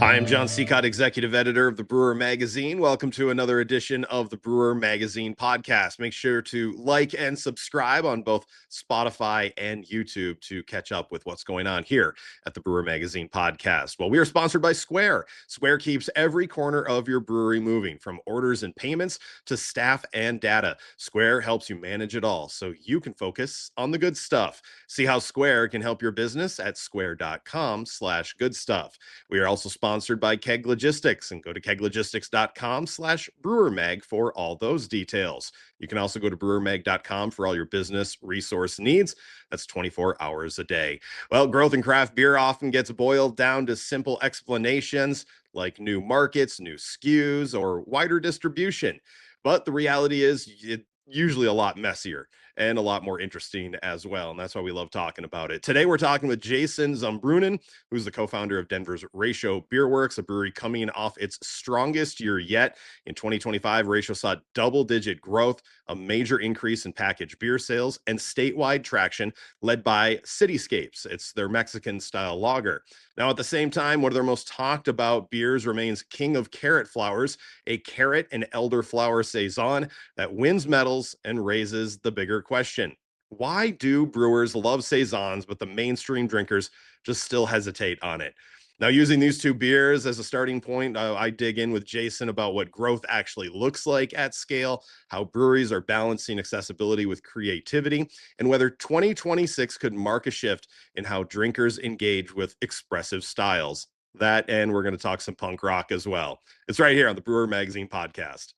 Hi, I'm Jon Sicotte, executive editor of the Brewer Magazine. Welcome to another edition of the Brewer Magazine podcast. Make sure to like and subscribe on both Spotify and YouTube to catch up with what's going on here at the Brewer Magazine podcast. Well, we are sponsored by Square. Square keeps every corner of your brewery moving, from orders and payments to staff and data. Square helps you manage it all so you can focus on the good stuff. See how Square can help your business at square.com/goodstuff. We are also sponsored by Keg Logistics, and go to keglogistics.com/brewermag for all those details. You can also go to brewermag.com for all your business resource needs. That's 24 hours a day. Well, growth in craft beer often gets boiled down to simple explanations like new markets, new SKUs, or wider distribution. But the reality is it's usually a lot messier and a lot more interesting as well. And that's why we love talking about it. Today, we're talking with Saison zumBrunnen, who's the co-founder of Denver's Ratio Beerworks, a brewery coming off its strongest year yet. In 2025, Ratio saw double-digit growth, a major increase in packaged beer sales, and statewide traction led by Cityscapes. It's their Mexican-style lager. Now, at the same time, one of their most talked about beers remains King of Carrot Flowers, a carrot and elderflower Saison that wins medals and raises the bigger question. Why do brewers love Saisons, but the mainstream drinkers just still hesitate on it? Now, using these two beers as a starting point, I dig in with Saison about what growth actually looks like at scale, how breweries are balancing accessibility with creativity, and whether 2026 could mark a shift in how drinkers engage with expressive styles. That, and we're going to talk some punk rock as well. It's right here on the Brewer Magazine podcast.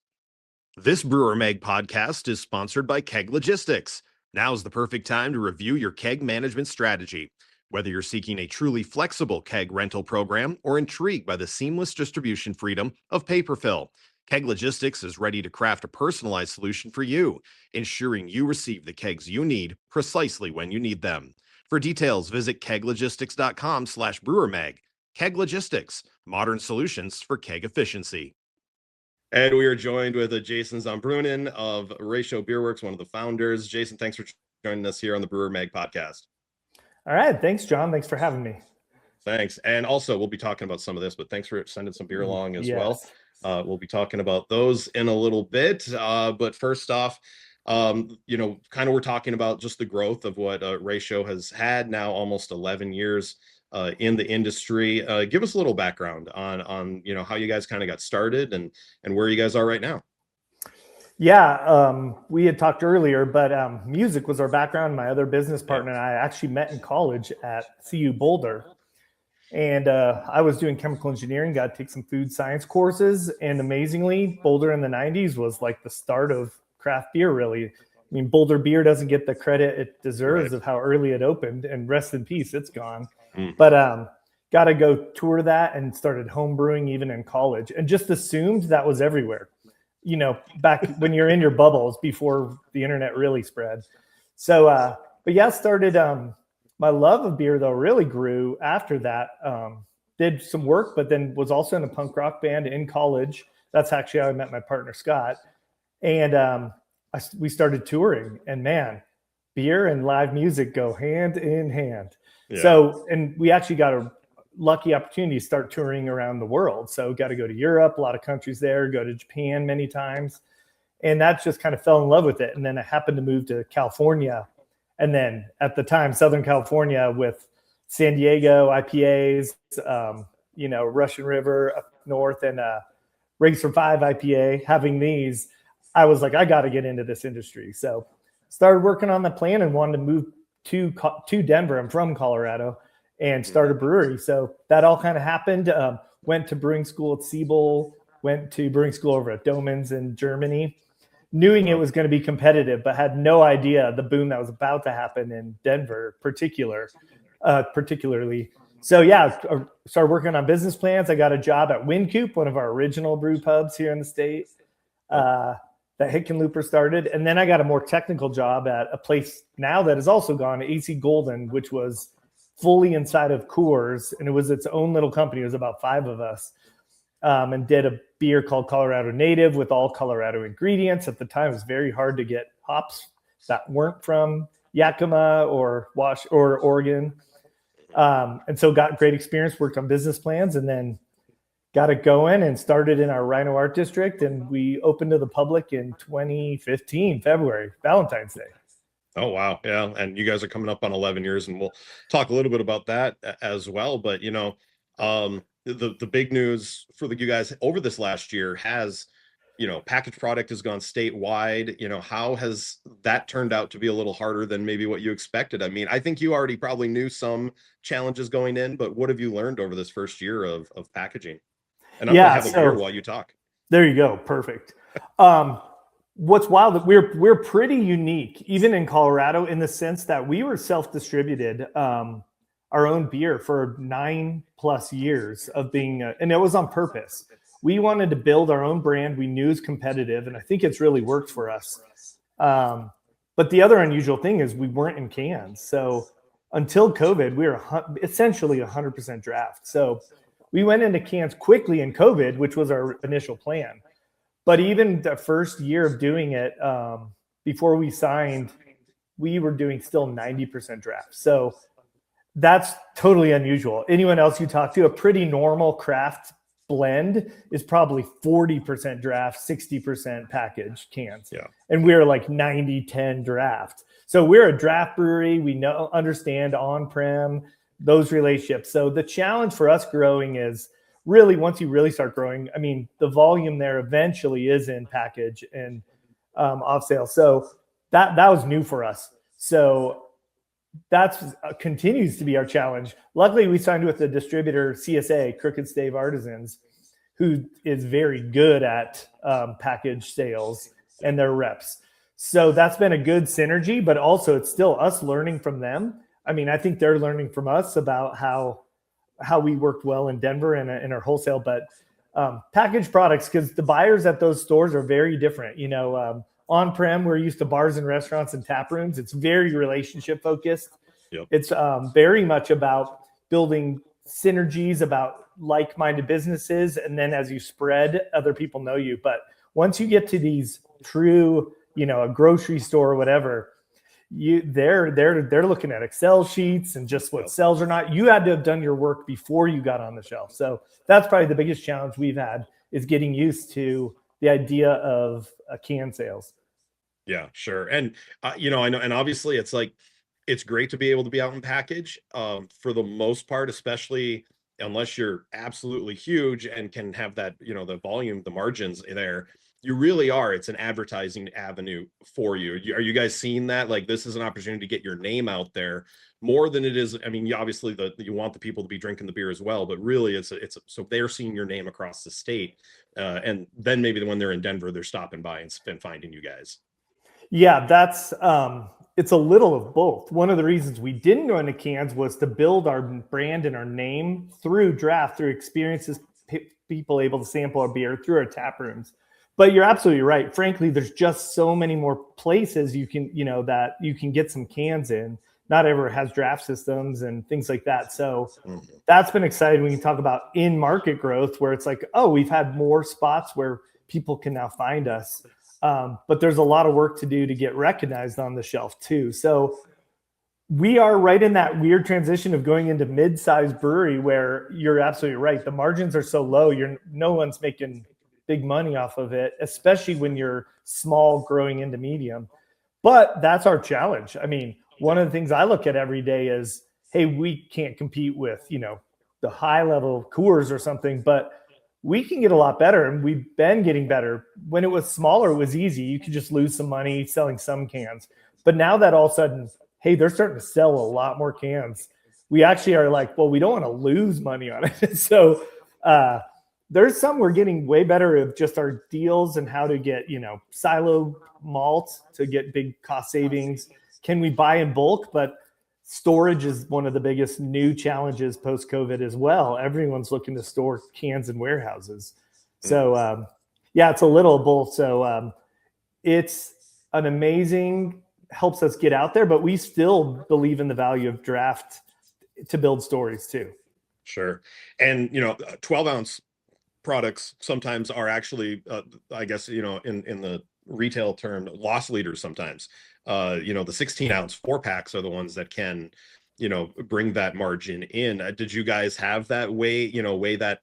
This Brewer Mag podcast is sponsored by Keg Logistics. Now's the perfect time to review your keg management strategy. Whether you're seeking a truly flexible keg rental program or intrigued by the seamless distribution freedom of paper fill, Keg Logistics is ready to craft a personalized solution for you, ensuring you receive the kegs you need precisely when you need them. For details, visit keglogistics.com/brewermag. Keg Logistics, modern solutions for keg efficiency. And we are joined with Saison zumBrunnen of Ratio Beerworks, one of the founders. Saison, thanks for joining us here on the Brewer Mag podcast. All right. Thanks, John. Thanks for having me. Thanks. And also, we'll be talking about some of this, but thanks for sending some beer along as well. We'll be talking about those in a little bit. But first off, kind of we're talking about just the growth of what Ratio has had now almost 11 years in the industry. Give us a little background on how you guys kind of got started and where you guys are right now. Yeah, we had talked earlier, but music was our background. My other business partner and I actually met in college at CU Boulder. And I was doing chemical engineering, got to take some food science courses. And amazingly, Boulder in the 90s was like the start of craft beer, really. I mean, Boulder beer doesn't get the credit it deserves of how early it opened, and rest in peace, it's gone. But got to go tour that and started home brewing even in college, and just assumed that was everywhere. Back when you're in your bubbles before the internet really spread. So, but yeah, started, my love of beer though really grew after that. Did some work, but then was also in a punk rock band in college. That's actually how I met my partner, Scott. And we started touring, and man, beer and live music go hand in hand. Yeah. So, and we actually got a lucky opportunity to start touring around the world. So got to go to Europe, a lot of countries there, go to Japan many times. And that just kind of fell in love with it. And then I happened to move to California. And then at the time, Southern California with San Diego IPAs, Russian River up north, and Rigs for Five IPA, having these, I was like, I got to get into this industry. So started working on the plan and wanted to move to Denver. I'm from Colorado, and started a brewery. So that all kind of happened. Went to brewing school at Siebel, went to brewing school over at Doman's in Germany, knowing it was going to be competitive, but had no idea the boom that was about to happen in Denver particularly. So yeah, started working on business plans. I got a job at Wynkoop, one of our original brew pubs here in the state. That Hickenlooper started. And then I got a more technical job at a place now that has also gone, AC Golden, which was fully inside of Coors. And it was its own little company. It was about 5 of us. And did a beer called Colorado Native with all Colorado ingredients. At the time, it was very hard to get hops that weren't from Yakima or Oregon. And so got great experience, worked on business plans, and then got it going and started in our Rhino Art District, and we opened to the public in 2015, February, Valentine's Day. Oh, wow. Yeah. And you guys are coming up on 11 years, and we'll talk a little bit about that as well. But, the big news for you guys over this last year has, packaged product has gone statewide. How has that turned out to be a little harder than maybe what you expected? I mean, I think you already probably knew some challenges going in, but what have you learned over this first year of packaging? And I'm going to have a beer while you talk. There you go. Perfect. What's wild that we're pretty unique, even in Colorado, in the sense that we were self-distributed our own beer for 9+ years of being, and it was on purpose. We wanted to build our own brand. We knew it was competitive, and I think it's really worked for us. But the other unusual thing is we weren't in cans. So until COVID, we were essentially 100% draft. So we went into cans quickly in COVID, which was our initial plan. But even the first year of doing it, before we signed, we were doing still 90% draft. So that's totally unusual. Anyone else you talk to, a pretty normal craft blend is probably 40% draft, 60% packaged cans. Yeah. And we're like 90-10 draft. So we're a draft brewery. We understand on-prem, those relationships. So the challenge for us growing is really, once you really start growing, I mean, the volume there eventually is in package and off sale. So that was new for us. So that continues to be our challenge. Luckily, we signed with the distributor CSA, Crooked Stave Artisans, who is very good at package sales and their reps. So that's been a good synergy, but also it's still us learning from them. I mean, I think they're learning from us about how we worked well in Denver and in our wholesale, but packaged products, because the buyers at those stores are very different. On-prem, we're used to bars and restaurants and tap rooms. It's very relationship focused. Yep. It's very much about building synergies, about like-minded businesses, and then as you spread, other people know you. But once you get to these true, a grocery store or whatever, they're looking at Excel sheets and just what sells or not. You had to have done your work before you got on the shelf. So that's probably the biggest challenge we've had, is getting used to the idea of can sales. Yeah, sure. And I know, and obviously it's great to be able to be out in package for the most part, especially unless you're absolutely huge and can have that, the volume, the margins there. You really are. It's an advertising avenue for you. Are you guys seeing that? Like, this is an opportunity to get your name out there more than it is. I mean, obviously you want the people to be drinking the beer as well, but really it's so they're seeing your name across the state. And then maybe when they're in Denver, they're stopping by and finding you guys. Yeah, that's it's a little of both. One of the reasons we didn't go into cans was to build our brand and our name through draft, through experiences, people able to sample our beer, through our tap rooms. But you're absolutely right. Frankly, there's just so many more places you can, that you can get some cans in. Not everyone has draft systems and things like that. So that's been exciting when you talk about in-market growth, where it's like, oh, we've had more spots where people can now find us. But there's a lot of work to do to get recognized on the shelf too. So we are right in that weird transition of going into mid-sized brewery, where you're absolutely right. The margins are so low. No one's making big money off of it, especially when you're small growing into medium. But that's our challenge. I mean, one of the things I look at every day is, hey, we can't compete with, the high level Coors or something, but we can get a lot better, and we've been getting better. When it was smaller, it was easy. You could just lose some money selling some cans. But now that all of a sudden, hey, they're starting to sell a lot more cans, we actually are like, well, we don't want to lose money on it. So there's some we're getting way better of just our deals and how to get, silo malt to get big cost savings. Can we buy in bulk? But storage is one of the biggest new challenges post-COVID as well. Everyone's looking to store cans in warehouses. So, it's a little both. So it's an amazing, helps us get out there, but we still believe in the value of draft to build stories too. Sure. And, 12-ounce products sometimes are actually, I guess, in the retail term, loss leaders sometimes. The 16-ounce 4-packs are the ones that can, bring that margin in. Did you guys have that weigh that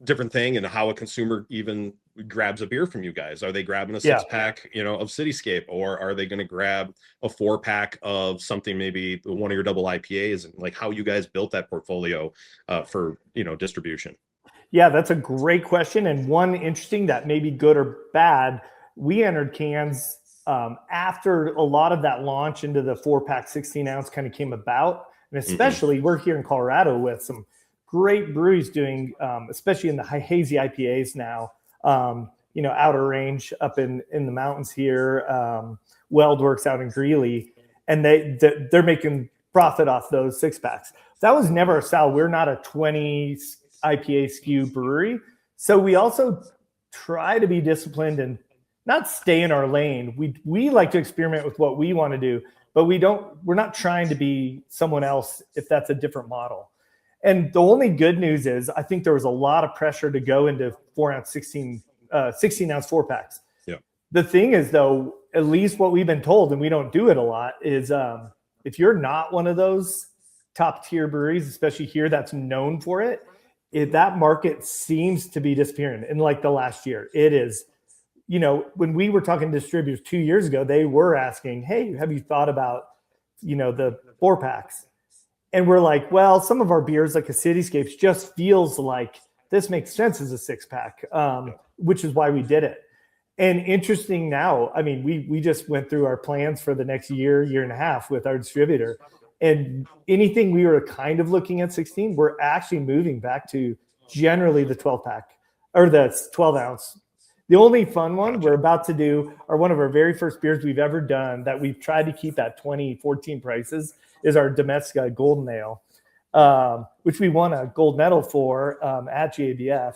different thing and how a consumer even grabs a beer from you guys. Are they grabbing a 6-pack, of Cityscape, or are they going to grab a 4-pack of something, maybe one of your double IPAs, and like how you guys built that portfolio for, distribution? Yeah, that's a great question. And one interesting that may be good or bad, we entered cans after a lot of that launch into the 4-pack 16-ounce kind of came about. And especially we're here in Colorado with some great breweries doing, especially in the hazy IPAs now, Outer Range up in the mountains here, WeldWorks out in Greeley, and they're making profit off those 6-packs. That was never a style. We're not a 20 IPA SKU brewery. So we also try to be disciplined and not stay in our lane. We like to experiment with what we want to do, but we're not trying to be someone else if that's a different model. And the only good news is I think there was a lot of pressure to go into 4-ounce 16-ounce 4-packs. Yeah. The thing is, though, at least what we've been told, and we don't do it a lot, is if you're not one of those top tier breweries, especially here that's known for it, that market seems to be disappearing in like the last year. It is, when we were talking to distributors 2 years ago, they were asking, hey, have you thought about, the 4-packs? And we're like, well, some of our beers, like a Cityscapes, just feels like this makes sense as a 6-pack, which is why we did it. And interesting now, I mean, we just went through our plans for the next year and a half with our distributor. And anything we were kind of looking at 16, we're actually moving back to generally the 12-pack or the 12-ounce. The only fun one we're about to do, or one of our very first beers we've ever done that we've tried to keep at 2014 prices, is our Domestica Golden Ale, which we won a gold medal for at GABF.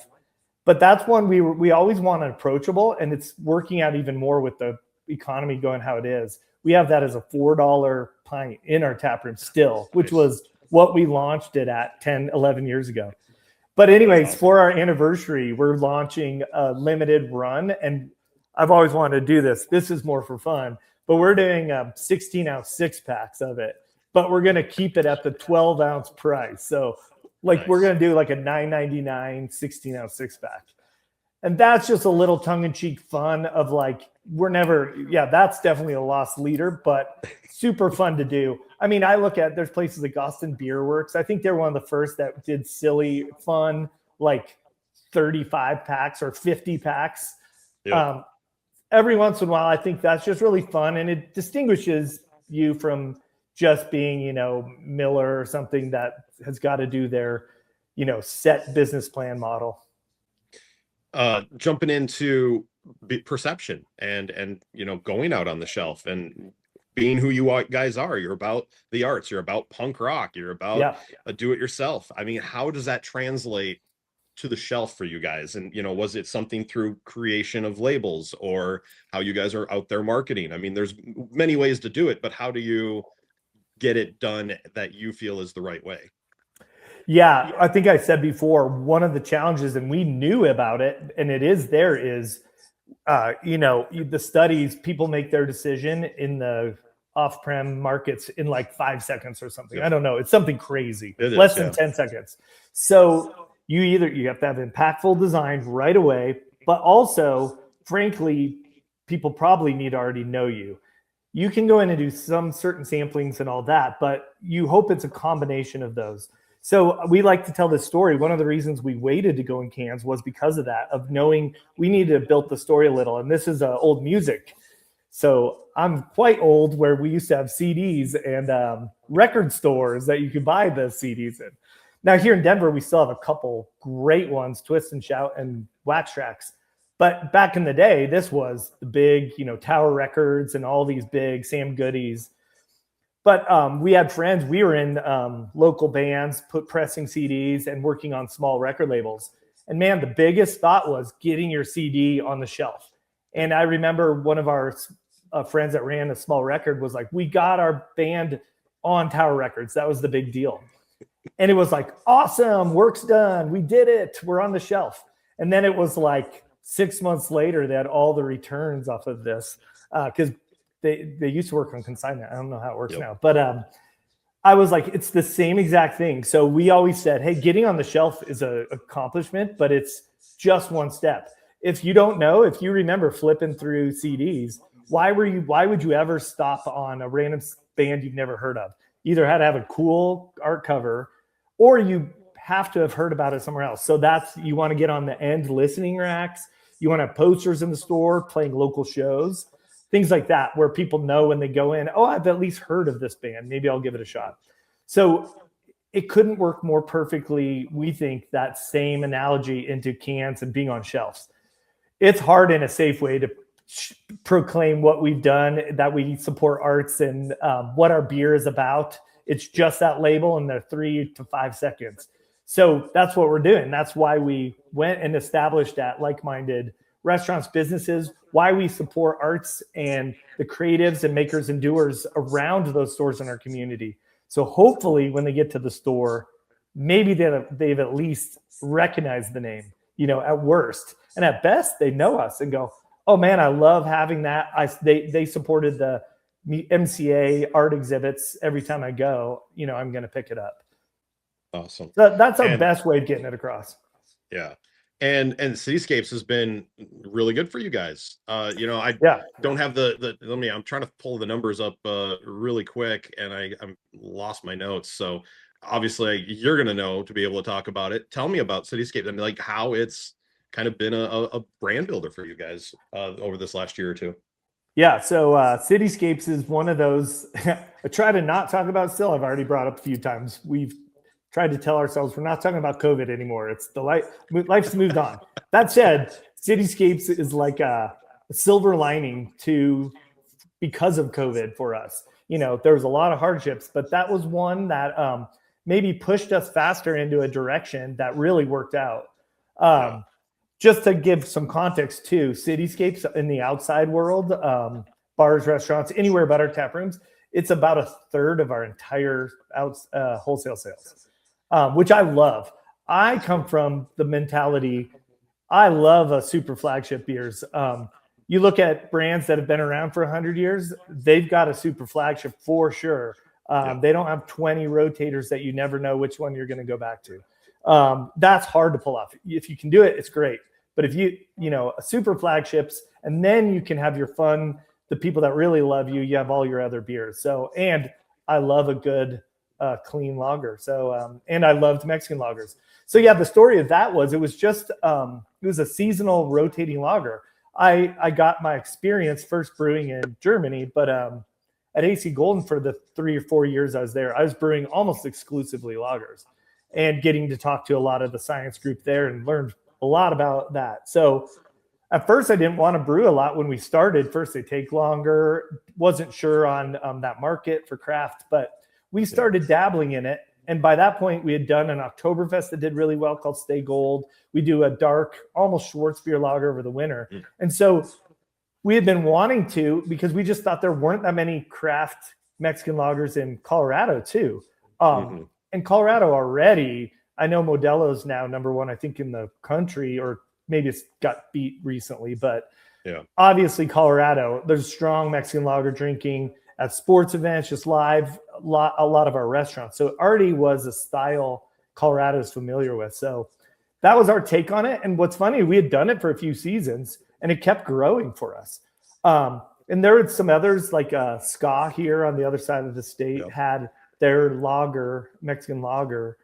But that's one we always want an approachable, and it's working out even more with the economy going how it is. We have that as a $4 pint in our taproom still, which was what we launched it at 10, 11 years ago. But anyways, for our anniversary, we're launching a limited run, and I've always wanted to do this. This is more for fun, but we're doing 16-ounce 6-packs of it, but we're going to keep it at the 12-ounce price. So we're going to do like a $9.99 16-ounce 6-pack. And that's just a little tongue-in-cheek fun of that's definitely a lost leader, but super fun to do. I mean, I look at, there's places like Editor Beerworks. I think they're one of the first that did silly, fun, like 35 packs or 50 packs. Yep. Every once in a while, I think that's just really fun. And it distinguishes you from just being, Miller or something that has got to do their, set business plan model. Jumping into perception and going out on the shelf and being who you guys are. You're about the arts, you're about punk rock, you're about a do-it-yourself. I mean, how does that translate to the shelf for you guys? And was it something through creation of labels, or how you guys are out there marketing? I mean, there's many ways to do it, but how do you get it done that you feel is the right way? Yeah, I think I said before, one of the challenges, and we knew about it, and it is the studies, people make their decision in the off-prem markets in like 5 seconds or something. I don't know. It's something crazy. Less than 10 seconds. So you have to have impactful design right away, but also, frankly, people probably need to already know you. You can go in and do some certain samplings and all that, but you hope it's a combination of those. So we like to tell this story. One of the reasons we waited to go in cans was because of that, of knowing we needed to build the story a little. And this is old music. So I'm quite old, where we used to have CDs and record stores that you could buy the CDs in. Now here in Denver, we still have a couple great ones, Twist and Shout and Wax Tracks. But back in the day, this was the big, Tower Records and all these big Sam Goodies. But we had friends, we were in local bands, pressing CDs and working on small record labels. And man, the biggest thought was getting your CD on the shelf. And I remember one of our friends that ran a small record was like, we got our band on Tower Records. That was the big deal. And it was like, awesome, work's done. We did it. We're on the shelf. And then it was like 6 months later, they had all the returns off of this because they used to work on consignment. I don't know how it works now, but I was like, it's the same exact thing. So we always said, hey, getting on the shelf is an accomplishment, but it's just one step. If you don't know, if you remember flipping through CDs, why would you ever stop on a random band you've never heard of? Either had to have a cool art cover, or you have to have heard about it somewhere else. So you want to get on the end listening racks. You want to have posters in the store playing local shows, things like that, where people know when they go in, oh, I've at least heard of this band. Maybe I'll give it a shot. So it couldn't work more perfectly, we think, that same analogy into cans and being on shelves. It's hard in a safe way to proclaim what we've done, that we support arts and what our beer is about. It's just that label in the 3 to 5 seconds. So that's what we're doing. That's why we went and established at like-minded restaurants, businesses, why we support arts and the creatives and makers and doers around those stores in our community. So hopefully when they get to the store, maybe they've at least recognized the name, at worst. And at best, they know us and go, oh man, I love having that. They supported the MCA art exhibits every time I go, I'm going to pick it up. Awesome. So that's our best way of getting it across. Yeah. And Cityscapes has been really good for you guys. I don't have I'm trying to pull the numbers up really quick, and I'm lost my notes. So obviously you're going to know to be able to talk about it. Tell me about Cityscapes and like how it's kind of been a brand builder for you guys over this last year or two. Yeah. So Cityscapes is one of those I try to not talk about still. I've already brought up a few times. We've tried to tell ourselves we're not talking about COVID anymore. It's life's moved on. That said, Cityscapes is like a silver lining because of COVID for us. There was a lot of hardships, but that was one that maybe pushed us faster into a direction that really worked out. Just to give some context too, Cityscapes in the outside world, bars, restaurants, anywhere but our tap rooms, it's about a third of our entire wholesale sales. Which I love. I come from the mentality, I love a super flagship beers. You look at brands that have been around for 100 years, they've got a super flagship for sure. They don't have 20 rotators that you never know which one you're going to go back to. That's hard to pull off. If you can do it, it's great. But if you super flagships, and then you can have your fun, the people that really love you, you have all your other beers. So, and I love a good clean lager. So, and I loved Mexican lagers. So yeah, the story of that was, it was a seasonal rotating lager. I got my experience first brewing in Germany, but at AC Golden for the 3 or 4 years I was there, I was brewing almost exclusively lagers and getting to talk to a lot of the science group there and learned a lot about that. So at first I didn't want to brew a lot when we started. First, they take longer, wasn't sure on that market for craft, but we started dabbling in it. And by that point, we had done an Oktoberfest that did really well called Stay Gold. We do a dark, almost Schwarzbier lager over the winter. And so we had been wanting to, because we just thought there weren't that many craft Mexican lagers in Colorado too. And Colorado already, I know Modelo's now #1, I think, in the country, or maybe it's got beat recently, but obviously Colorado, there's strong Mexican lager drinking at sports events, just live, a lot of our restaurants. So it already was a style Colorado's familiar with. So that was our take on it. And what's funny, we had done it for a few seasons and it kept growing for us. And there were some others like Ska here on the other side of the state had their lager, Mexican lager.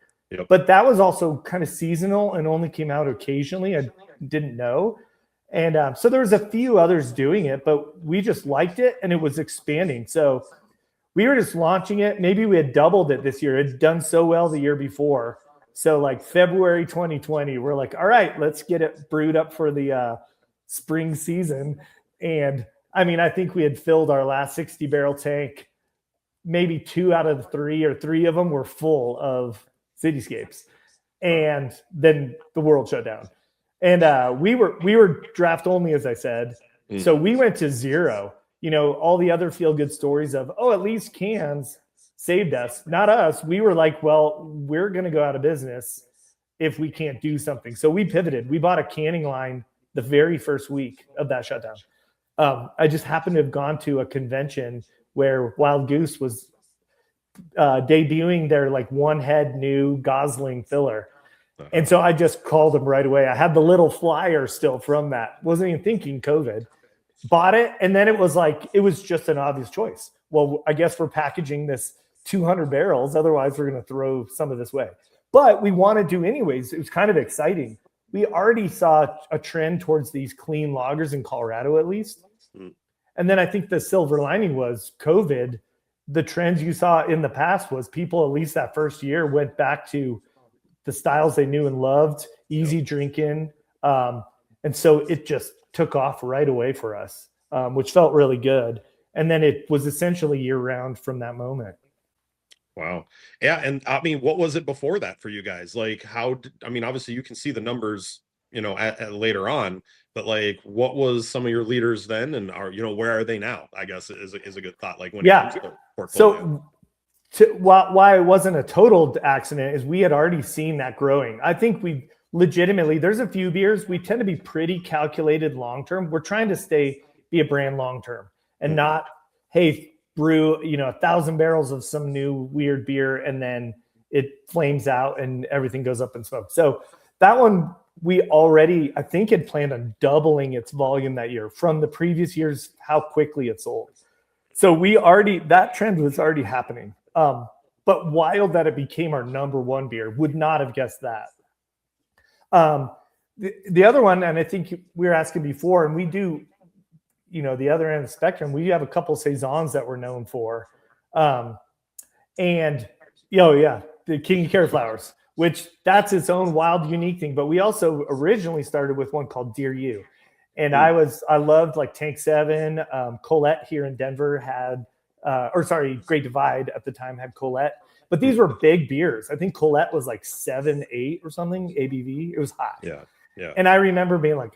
But that was also kind of seasonal and only came out occasionally. I didn't know. And so there was a few others doing it, but we just liked it and it was expanding. So we were just launching it. Maybe we had doubled it this year. It had done so well the year before. So like February 2020, we're like, all right, let's get it brewed up for the spring season. And I mean, I think we had filled our last 60 barrel tank. Maybe 2 out of the 3 or 3 of them were full of Cityscapes. And then the world shut down. And we were draft only, as I said. So we went to 0. All the other feel good stories of, at least cans saved us, not us. We were like, well, we're going to go out of business if we can't do something. So we pivoted. We bought a canning line the very first week of that shutdown. I just happened to have gone to a convention where Wild Goose was debuting their like one head new Gosling filler. Uh-huh. And so I just called them right away. I had the little flyer still from that. Wasn't even thinking COVID. Bought it. And then it was just an obvious choice. Well, I guess we're packaging this 200 barrels. Otherwise, we're going to throw some of this away. But we wanted to anyways. It was kind of exciting. We already saw a trend towards these clean lagers in Colorado, at least. Mm. And then I think the silver lining was COVID. The trends you saw in the past was people, at least that first year, went back to the styles they knew and loved, easy drinking. And so it just took off right away for us, which felt really good. And then it was essentially year round from that moment. Wow. Yeah. And I mean, what was it before that for you guys? Like obviously you can see the numbers, at later on, but like, what was some of your leaders then? And where are they now? I guess is a good thought. Like when it comes to portfolio. So why it wasn't a total accident is we had already seen that growing. I think there's a few beers. We tend to be pretty calculated long-term. We're trying to be a brand long-term and not, hey, brew, 1,000 barrels of some new weird beer and then it flames out and everything goes up in smoke. So that one we already, I think, had planned on doubling its volume that year from the previous years, how quickly it sold. So that trend was already happening. But wild that it became our number one beer, would not have guessed that. The other one, and I think we were asking before, and we do, the other end of the spectrum, we have a couple of Saisons that we're known for. The King Carrot Flowers, which that's its own wild, unique thing. But we also originally started with one called Dear You. And I loved like Tank 7. Colette here in Denver had, Great Divide at the time had Colette. But these were big beers. I think Colette was like 7-8 or something, ABV. It was hot. Yeah. Yeah. And I remember being like,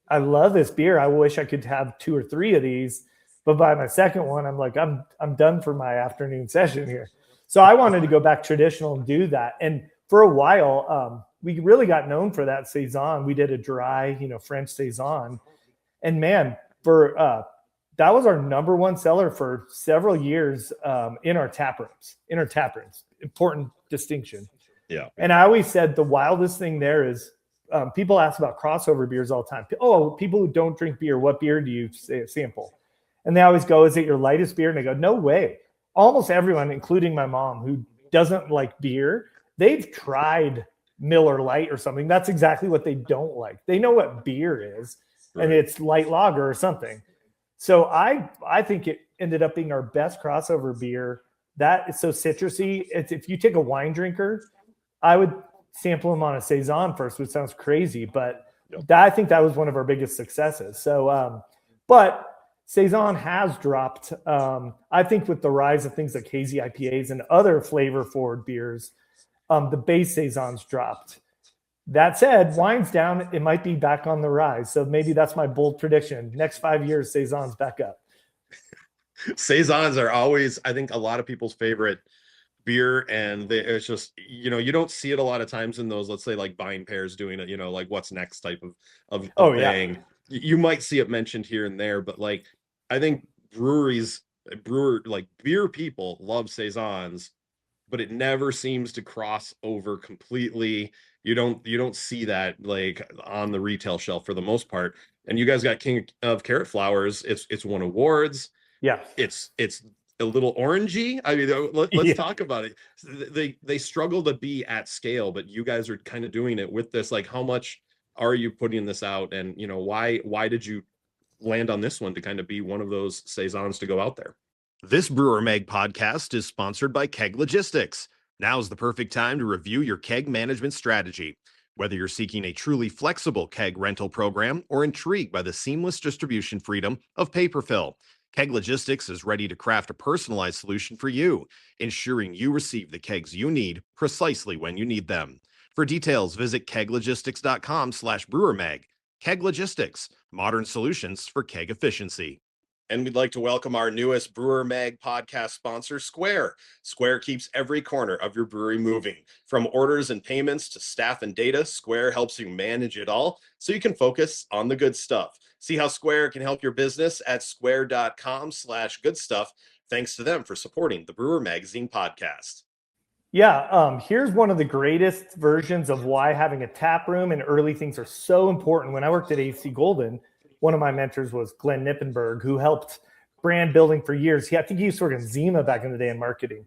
I love this beer. I wish I could have 2 or 3 of these. But by my second one, I'm like, I'm done for my afternoon session here. So I wanted to go back traditional and do that. And for a while, we really got known for that Saison. We did a dry, French Saison. And man, that was our number one seller for several years in our taprooms. Important distinction. Yeah. And I always said the wildest thing there is people ask about crossover beers all the time. Oh, people who don't drink beer, what beer do you sample? And they always go, is it your lightest beer? And I go, no way. Almost everyone, including my mom, who doesn't like beer, they've tried Miller Lite or something. That's exactly what they don't like. They know what beer is, and it's light lager or something. So I think it ended up being our best crossover beer. That is so citrusy. If you take a wine drinker, I would sample them on a Saison first, which sounds crazy, but I think that was one of our biggest successes. So, but Saison has dropped. I think with the rise of things like hazy IPAs and other flavor-forward beers, the base Saison's dropped. That said, wine's down. It might be back on the rise. So maybe that's my bold prediction. Next 5 years, Saison's back up. Saisons are always, I think, a lot of people's favorite beer. And it's just, you don't see it a lot of times in those, let's say, like buying pairs doing it, like what's next type of thing. Yeah. You might see it mentioned here and there, but like, I think beer people love Saisons, but it never seems to cross over completely. You don't see that like on the retail shelf for the most part. And you guys got King of Carrot Flowers. It's won awards. Yeah. It's a little orangey. I mean, let's talk about it. They struggle to be at scale, but you guys are kind of doing it with this. Like, how much are you putting this out? And why did you land on this one to kind of be one of those Saisons to go out there? This Brewer Mag podcast is sponsored by Keg Logistics. Now's the perfect time to review your keg management strategy. Whether you're seeking a truly flexible keg rental program or intrigued by the seamless distribution freedom of paper fill, Keg Logistics is ready to craft a personalized solution for you, ensuring you receive the kegs you need precisely when you need them. For details, visit keglogistics.com/brewermag. Keg Logistics, modern solutions for keg efficiency. And we'd like to welcome our newest Brewer Mag podcast sponsor, Square. Square keeps every corner of your brewery moving. From orders and payments to staff and data, Square helps you manage it all so you can focus on the good stuff. See how Square can help your business at square.com/goodstuff. Thanks to them for supporting the Brewer Magazine podcast. Yeah, here's one of the greatest versions of why having a tap room and early things are so important. When I worked at AC Golden, one of my mentors was Glenn Nippenberg, who helped brand building for years. I think he used to work in Zima back in the day in marketing.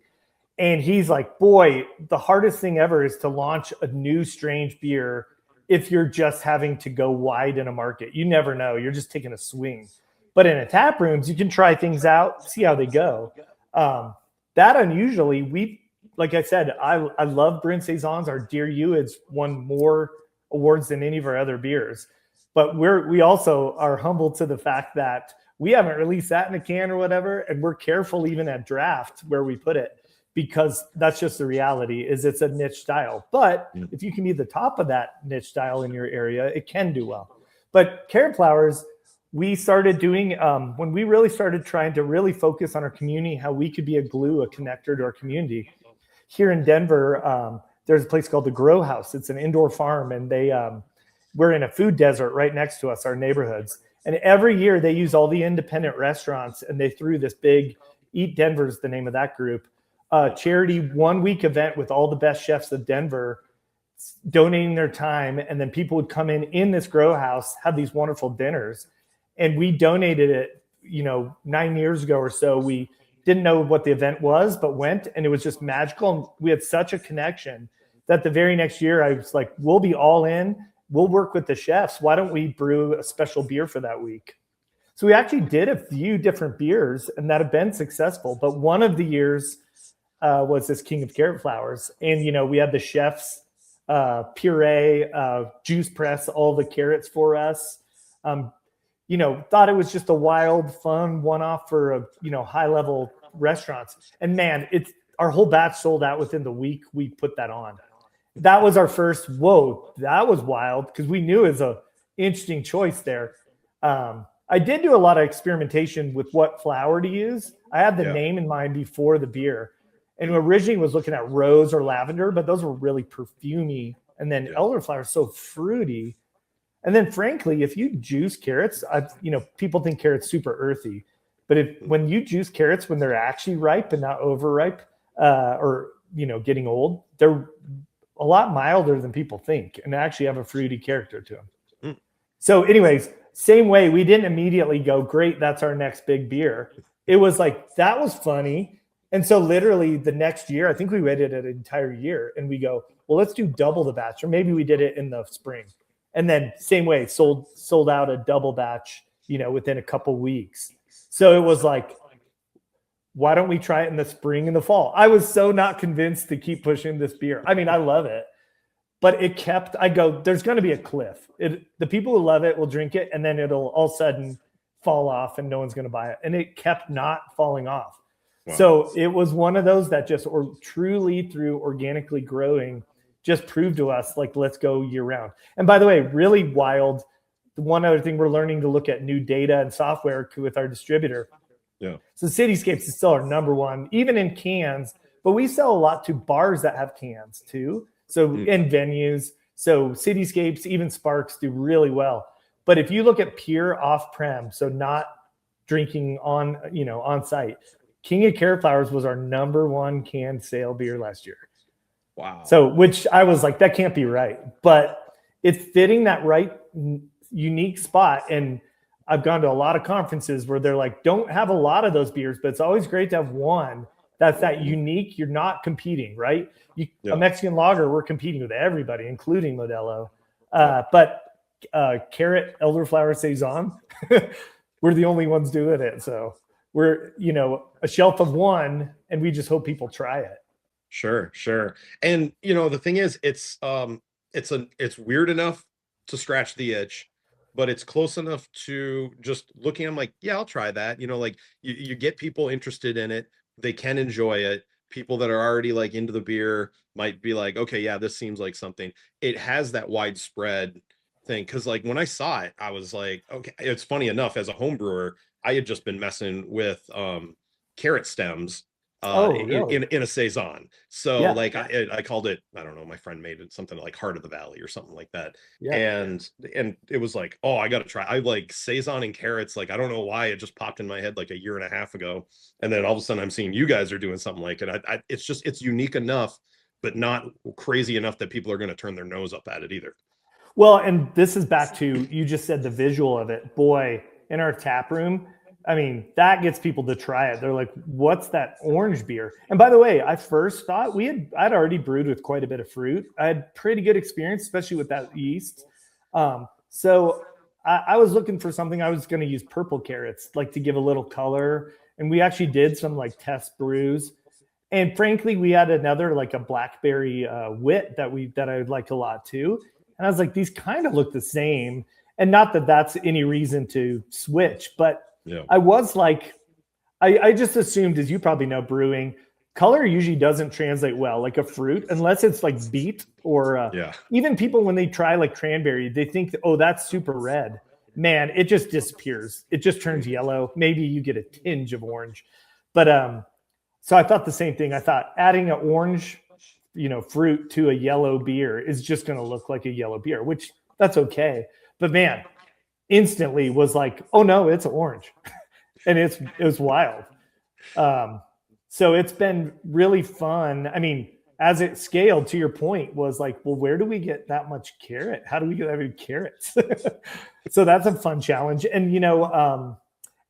And he's like, boy, the hardest thing ever is to launch a new strange beer if you're just having to go wide in a market. You never know. You're just taking a swing. But in a tap rooms, you can try things out, see how they go. That unusually, like I said, I love Brewing Saisons. Our Dear You has won more awards than any of our other beers. But we also are humbled to the fact that we haven't released that in a can or whatever, and we're careful even at draft where we put it, because that's just the reality, is it's a niche style. But if you can be the top of that niche style in your area, it can do well. But carrot flowers, we started doing, when we really started trying to really focus on our community, how we could be a glue, a connector to our community. Here in Denver, there's a place called the Grow House. It's an indoor farm, and we're in a food desert right next to us, our neighborhoods. And every year they use all the independent restaurants, and they threw this big Eat Denver's the name of that group, charity 1 week event with all the best chefs of Denver donating their time. And then people would come in this grow house, have these wonderful dinners. And we donated it, 9 years ago or so. We didn't know what the event was, but went, and it was just magical. And we had such a connection that the very next year I was like, we'll be all in. We'll work with the chefs. Why don't we brew a special beer for that week? So we actually did a few different beers, and that have been successful. But one of the years was this King of Carrot Flowers. And, we had the chefs puree, juice press all the carrots for us. Thought it was just a wild, fun one-off for, high-level restaurants. And man, our whole batch sold out within the week we put that on. That was our first, whoa, that was wild, because we knew it was an interesting choice there. I did do a lot of experimentation with what flower to use. I had the name in mind before the beer. And originally was looking at rose or lavender, but those were really perfumey. And then elderflower is so fruity. And then frankly, if you juice carrots, people think carrots super earthy. But when you juice carrots when they're actually ripe and not overripe, or getting old, they're a lot milder than people think and actually have a fruity character to them. So anyways, same way, we didn't immediately go, great, that's our next big beer. It was like, that was funny. And so literally the next year, I think we waited an entire year, and we go, well, let's do double the batch. Or maybe we did it in the spring. And then same way, sold out a double batch, within a couple weeks. So it was like, why don't we try it in the spring and the fall? I was so not convinced to keep pushing this beer. I mean, I love it, but I go, there's going to be a cliff. The people who love it will drink it, and then it'll all of a sudden fall off and no one's going to buy it. And it kept not falling off. Wow. So it was one of those that just truly through organically growing just proved to us, like, let's go year round. And by the way, really wild. One other thing, we're learning to look at new data and software with our distributor. Yeah. So Cityscapes is still our number one, even in cans, but we sell a lot to bars that have cans too. So in venues, so Cityscapes, even Sparks do really well. But if you look at pure off-prem, so not drinking on site, King of Carrot Flowers was our number one canned sale beer last year. Wow. So, which I was like, that can't be right, but it's fitting that right unique spot. And I've gone to a lot of conferences where they're like, don't have a lot of those beers, but it's always great to have one that's that unique. You're not competing, right? A Mexican lager, we're competing with everybody, including Modelo. But Carrot Elderflower Saison, we're the only ones doing it. So we're, a shelf of one, and we just hope people try it. Sure. And the thing is, it's weird enough to scratch the itch, but it's close enough to just looking. I'm like, yeah, I'll try that. You get people interested in it. They can enjoy it. People that are already like into the beer might be like, okay, yeah, this seems like something. It has that widespread thing. Cause like when I saw it, I was like, okay, it's funny enough, as a home brewer, I had just been messing with carrot stems Oh, really? in a Saison. So Yeah. like I called it, I don't know, my friend made it something like Heart of the Valley or something like that. Yeah. And it was like, oh, I gotta try. I like Saison and carrots. Like I don't know why it just popped in my head like a year and a half ago. And then all of a sudden I'm seeing you guys are doing something like it. It's unique enough, but not crazy enough that people are gonna turn their nose up at it either. Well, and this is back to, you just said the visual of it. Boy, in our tap room, I mean, that gets people to try it. They're like, what's that orange beer? And by the way, I first thought I'd already brewed with quite a bit of fruit. I had pretty good experience, especially with that yeast. So I was looking for something. I was going to use purple carrots, like to give a little color. And we actually did some like test brews. And frankly, we had another, like a blackberry wit that I like a lot too. And I was like, these kind of look the same. And not that that's any reason to switch, but yeah. I was like, I just assumed, as you probably know, brewing, color usually doesn't translate well, like a fruit, unless it's like beet or even people when they try like cranberry, they think, oh, that's super red. Man, it just disappears. It just turns yellow. Maybe you get a tinge of orange. But so I thought the same thing. I thought adding an orange, fruit to a yellow beer is just going to look like a yellow beer, which that's okay. But man, instantly was like, oh no, it's orange. And it was wild. So it's been really fun. I mean, as it scaled, to your point, was like, well, where do we get that much carrot? How do we get that many carrots? So that's a fun challenge. And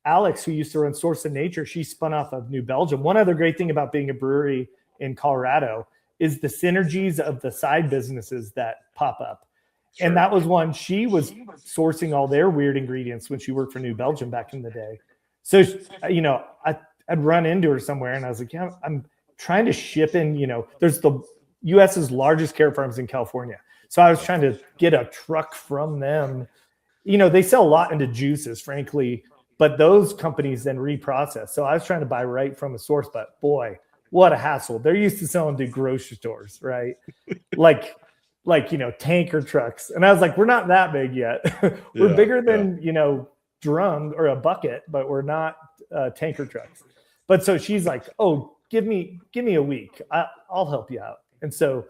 Alex, who used to run Source of Nature, she spun off of New Belgium. One other great thing about being a brewery in Colorado is the synergies of the side businesses that pop up. Sure. And that was one. She was sourcing all their weird ingredients when she worked for New Belgium back in the day. So, I'd run into her somewhere and I was like, yeah, I'm trying to ship in, there's the US's largest carrot farms in California. So I was trying to get a truck from them. They sell a lot into juices, frankly, but those companies then reprocess. So I was trying to buy right from a source, but boy, what a hassle. They're used to selling to grocery stores, right? like tanker trucks. And I was like, we're not that big yet. We're bigger than, drum or a bucket, but we're not tanker trucks. But so she's like, oh, give me a week. I'll help you out. And so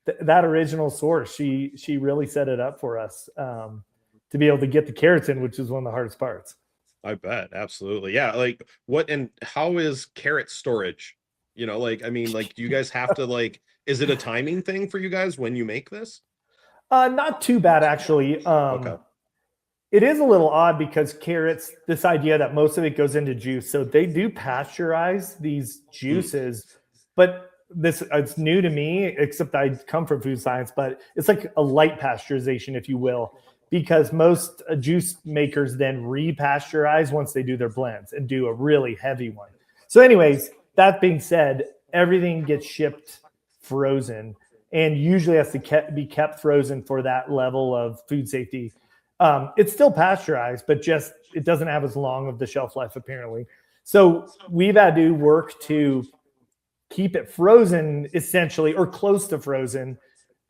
that original source, she really set it up for us to be able to get the carrots in, which is one of the hardest parts. I bet. Absolutely. Yeah. Like what, and how is carrot storage? Do you guys have to is it a timing thing for you guys when you make this? Not too bad, actually. Okay. It is a little odd because carrots, this idea that most of it goes into juice. So they do pasteurize these juices, but it's new to me, except I come from food science, but it's like a light pasteurization, if you will, because most juice makers then repasteurize once they do their blends and do a really heavy one. So anyways, that being said, everything gets shipped frozen and usually has to be kept frozen for that level of food safety. It's still pasteurized, but just it doesn't have as long of the shelf life, apparently. So we've had to work to keep it frozen, essentially, or close to frozen,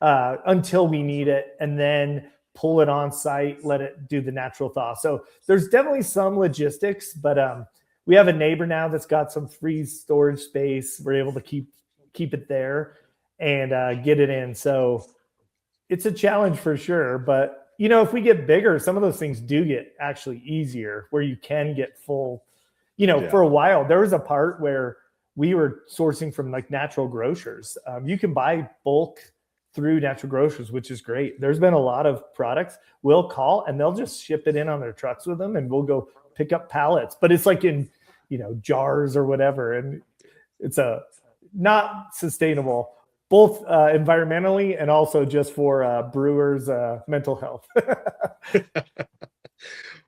until we need it, and then pull it on site, let it do the natural thaw. So there's definitely some logistics, but we have a neighbor now that's got some freeze storage space. We're able to keep it there and get it in. So it's a challenge for sure, but if we get bigger, some of those things do get actually easier where you can get full, for a while, there was a part where we were sourcing from like natural grocers. You can buy bulk through natural grocers, which is great. There's been a lot of products we'll call and they'll just ship it in on their trucks with them and we'll go pick up pallets, but it's like in, jars or whatever. And it's not sustainable, both environmentally and also just for brewers' mental health.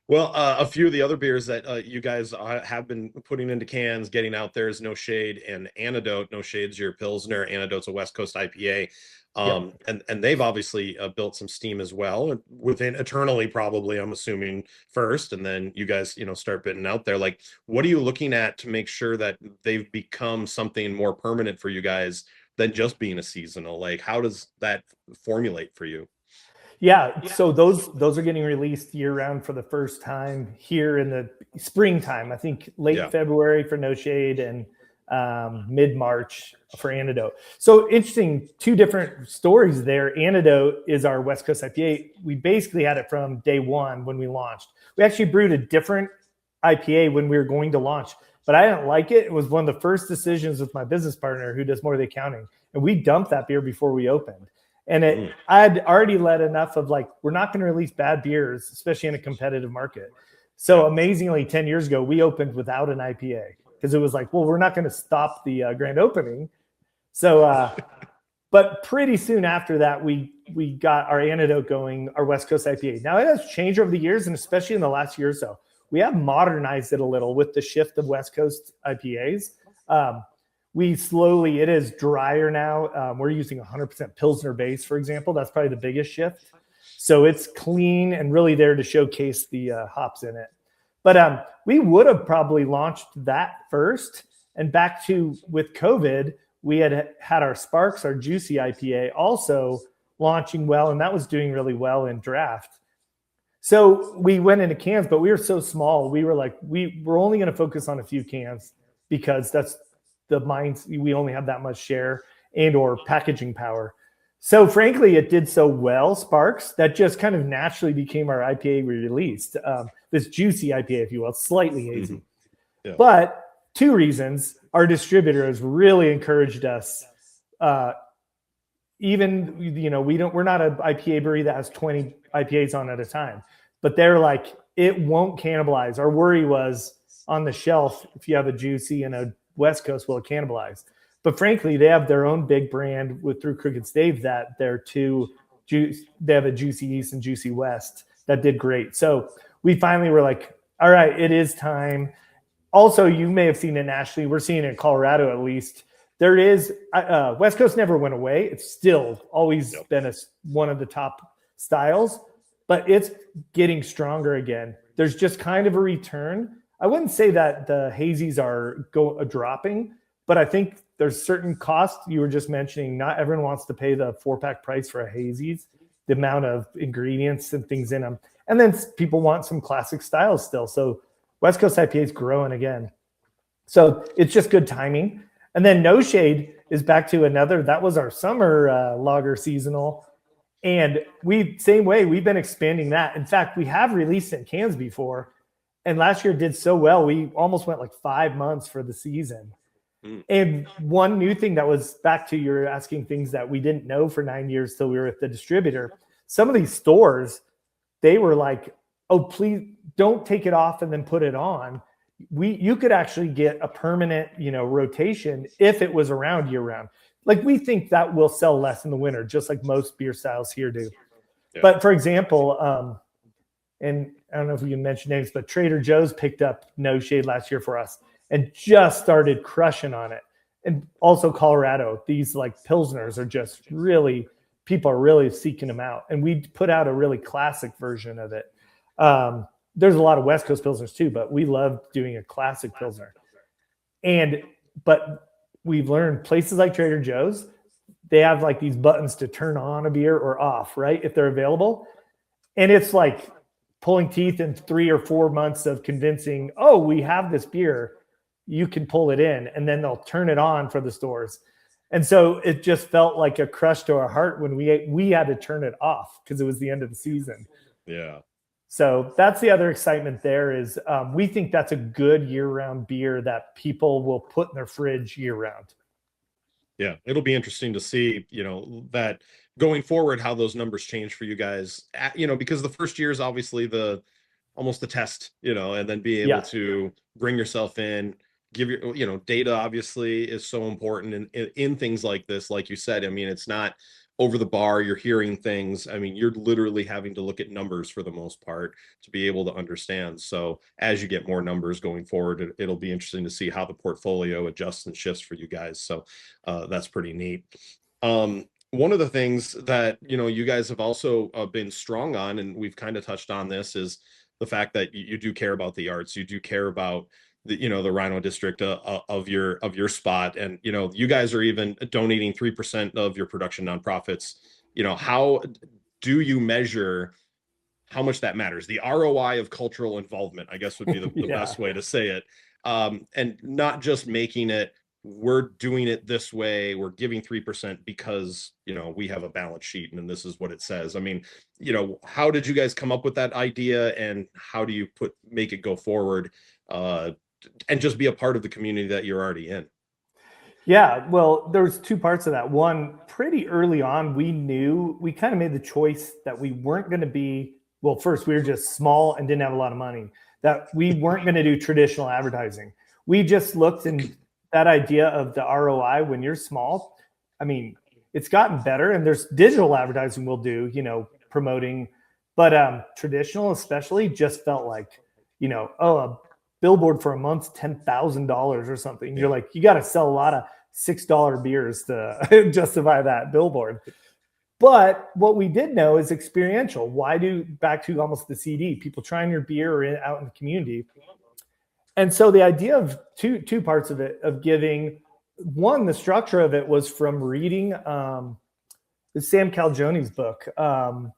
Well, a few of the other beers that you guys have been putting into cans, getting out there is No Shade and Antidote. No Shade's your Pilsner, Antidote's a West Coast IPA. And they've obviously built some steam as well within Eternally, probably, I'm assuming, first, and then you guys, start bidding out there. Like, what are you looking at to make sure that they've become something more permanent for you guys than just being a seasonal? Like, how does that formulate for you? Yeah, so those are getting released year round for the first time here in the springtime. I think late February for No Shade and mid-March for Antidote. So interesting, two different stories there. Antidote is our West Coast IPA. We basically had it from day one when we launched. We actually brewed a different IPA when we were going to launch, but I didn't like it. It was one of the first decisions with my business partner who does more of the accounting. And we dumped that beer before we opened. And I'd already let enough of like, we're not going to release bad beers, especially in a competitive market. So amazingly, 10 years ago, we opened without an IPA because it was like, well, we're not going to stop the grand opening. So, but pretty soon after that, we got our Antidote going, our West Coast IPA. Now it has changed over the years, and especially in the last year or so, we have modernized it a little with the shift of West Coast IPAs. It is drier now. We're using 100% Pilsner base, for example. That's probably the biggest shift. So it's clean and really there to showcase the hops in it. But we would have probably launched that first. And back to with COVID, we had our Sparks, our juicy IPA, also launching well, and that was doing really well in draft. So we went into cans, but we were so small. We were like, we're only going to focus on a few cans because that's the minds. We only have that much share and or packaging power. So frankly, it did so well, Sparks, that just kind of naturally became our IPA we released. This juicy IPA, if you will, slightly hazy. Mm-hmm. Yeah. But two reasons. Our distributor has really encouraged us. Even, we're not an IPA brewery that has 20 IPAs on at a time, but they're like, it won't cannibalize. Our worry was on the shelf, if you have a juicy and a West Coast, will it cannibalize? But frankly, they have their own big brand through Crooked Stave that they have a Juicy East and Juicy West that did great. So we finally were like, all right, it is time. Also, you may have seen it nationally. We're seeing it in Colorado at least. There is West Coast never went away. It's still always been one of the top styles, but it's getting stronger again. There's just kind of a return. I wouldn't say that the hazies are dropping, but I think there's certain costs you were just mentioning. Not everyone wants to pay the 4-pack price for a hazies, the amount of ingredients and things in them. And then people want some classic styles still. So West Coast IPA is growing again. So it's just good timing. And then No Shade is back to another. That was our summer lager seasonal. And same way, we've been expanding that. In fact, we have released it in cans before. And last year it did so well. We almost went like 5 months for the season. And one new thing that was back to you're asking things that we didn't know for 9 years till we were with the distributor. Some of these stores, they were like, oh, please don't take it off and then put it on. You could actually get a permanent, rotation if it was around year round. Like we think that will sell less in the winter, just like most beer styles here do. Yeah. But for example, and I don't know if we can mention names, but Trader Joe's picked up No Shade last year for us and just started crushing on it. And also Colorado, these like Pilsners are just really, people are really seeking them out. And we put out a really classic version of it. There's a lot of West Coast Pilsners too, but we love doing a classic Pilsner. But we've learned places like Trader Joe's, they have like these buttons to turn on a beer or off, right? If they're available. And it's like pulling teeth in 3 or 4 months of convincing, oh, we have this beer, you can pull it in, and then they'll turn it on for the stores. And so it just felt like a crush to our heart when we had to turn it off because it was the end of the season. Yeah. So that's the other excitement there is we think that's a good year-round beer that people will put in their fridge year-round. Yeah, it'll be interesting to see, that going forward, how those numbers change for you guys, because the first year is obviously almost the test, and then be able to bring yourself in, give your, data obviously is so important in things like this. Like you said, I mean, it's not over the bar, you're hearing things. I mean, you're literally having to look at numbers for the most part to be able to understand. So as you get more numbers going forward, it'll be interesting to see how the portfolio adjusts and shifts for you guys. So that's pretty neat. One of the things that, you guys have also been strong on, and we've kind of touched on this, is the fact that you do care about the arts. You do care about the Rhino district of your spot. And, you guys are even donating 3% of your production nonprofits. How do you measure how much that matters? The ROI of cultural involvement, I guess, would be the best way to say it. And not just making it we're doing it this way, we're giving 3% because, you know, we have a balance sheet and this is what it says. I mean, you know, how did you guys come up with that idea, and how do you make it go forward, and just be a part of the community that you're already in? Yeah, well, there's two parts of that. One, pretty early on, we kind of made the choice that we weren't going to be, well, first, we were just small and didn't have a lot of money, that we weren't going to do traditional advertising. We just looked, and that idea of the ROI when you're small, I mean, it's gotten better, and there's digital advertising we'll do, you know, promoting, but traditional especially just felt like, you know, a billboard for a month's $10,000 or something. You're like, you got to sell a lot of $6 beers to justify that billboard. But what we did know is experiential. Back to almost the CD, people trying your beer out in the community. And so the idea of two parts of it, of giving, one, the structure of it was from reading Sam Calgioni's book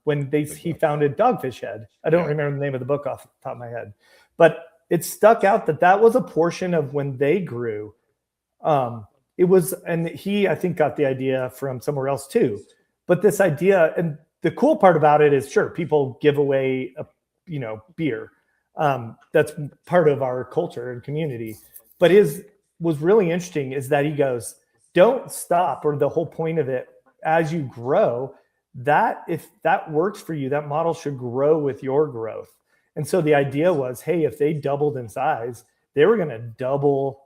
when he founded Dogfish Head. I don't remember the name of the book off the top of my head, but it stuck out that was a portion of when they grew. It was, and he, I think, got the idea from somewhere else too. But this idea, and the cool part about it is, sure, people give away, beer. That's part of our culture and community. But was really interesting is that he goes, don't stop, or the whole point of it, as you grow, that if that works for you, that model should grow with your growth. And so the idea was, hey, if they doubled in size, they were going to double,